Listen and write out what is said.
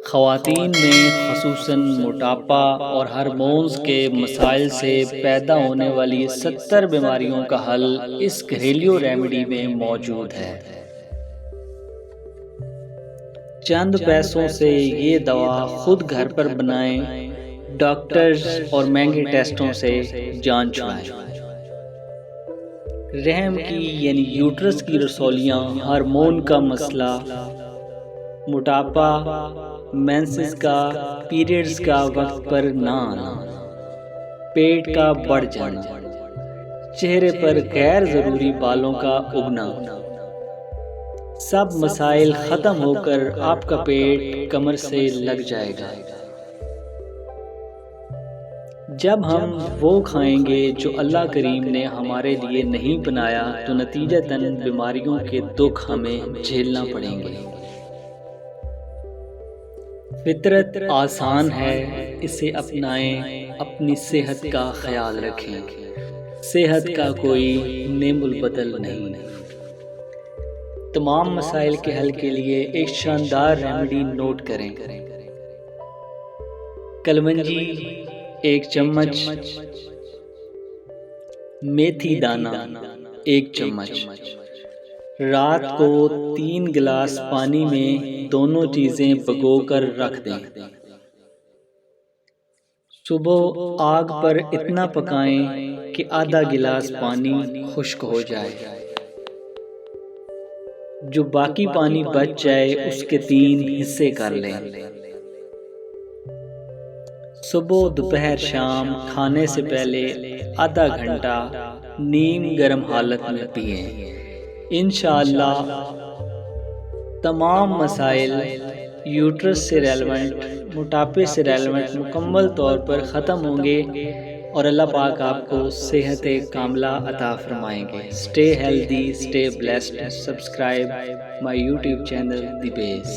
خواتین میں خصوصاً موٹاپا اور ہارمونز کے مسائل سے پیدا ہونے والی 70 بیماریوں کا حل اس گھریلو ریمیڈی میں موجود ہے۔ چند پیسوں سے یہ دوا خود گھر پر بنائیں، ڈاکٹرز اور مہنگے ٹیسٹوں سے جان چھڑائیں۔ رحم کی یعنی یوٹرس کی رسولیاں، ہارمون کا مسئلہ، موٹاپا، مینسز کا، پیریڈز کا وقت پر نہ آنا، پیٹ کا بڑھ جانا، چہرے پر غیر ضروری بالوں کا اگنا، سب مسائل ختم ہو کر آپ کا پیٹ کمر سے لگ جائے گا۔ جب ہم وہ کھائیں گے جو اللہ کریم نے ہمارے لیے نہیں بنایا تو نتیجتاً بیماریوں کے دکھ ہمیں جھیلنا پڑیں گے۔ فطرت آسان ہے، اسے اپنائیں، اپنی صحت کا خیال رکھیں۔ صحت کا کوئی نعم البدل نہیں۔ تمام مسائل کے حل کے لیے ایک شاندار ریمیڈی نوٹ کریں۔ کلونجی 1 چمچ، میتھی دانہ 1 چمچ۔ رات کو 3 گلاس پانی میں دونوں چیزیں بھگو کر رکھ دیں۔ صبح آگ پر اتنا پکائیں کہ آدھا گلاس پانی خشک ہو جائے۔ جو باقی پانی بچ جائے اس کے 3 حصے کر لیں۔ صبح، دوپہر، شام کھانے سے پہلے آدھا گھنٹہ نیم گرم حالت میں پئیں۔ انشاءاللہ تمام مسائل یوٹرس سے ریلیونٹ، موٹاپے سے ریلیونٹ مکمل طور پر ختم ہوں گے اور اللہ پاک آپ کو صحت کاملہ عطا فرمائیں گے۔ Stay healthy, stay blessed. Subscribe my YouTube channel The Base.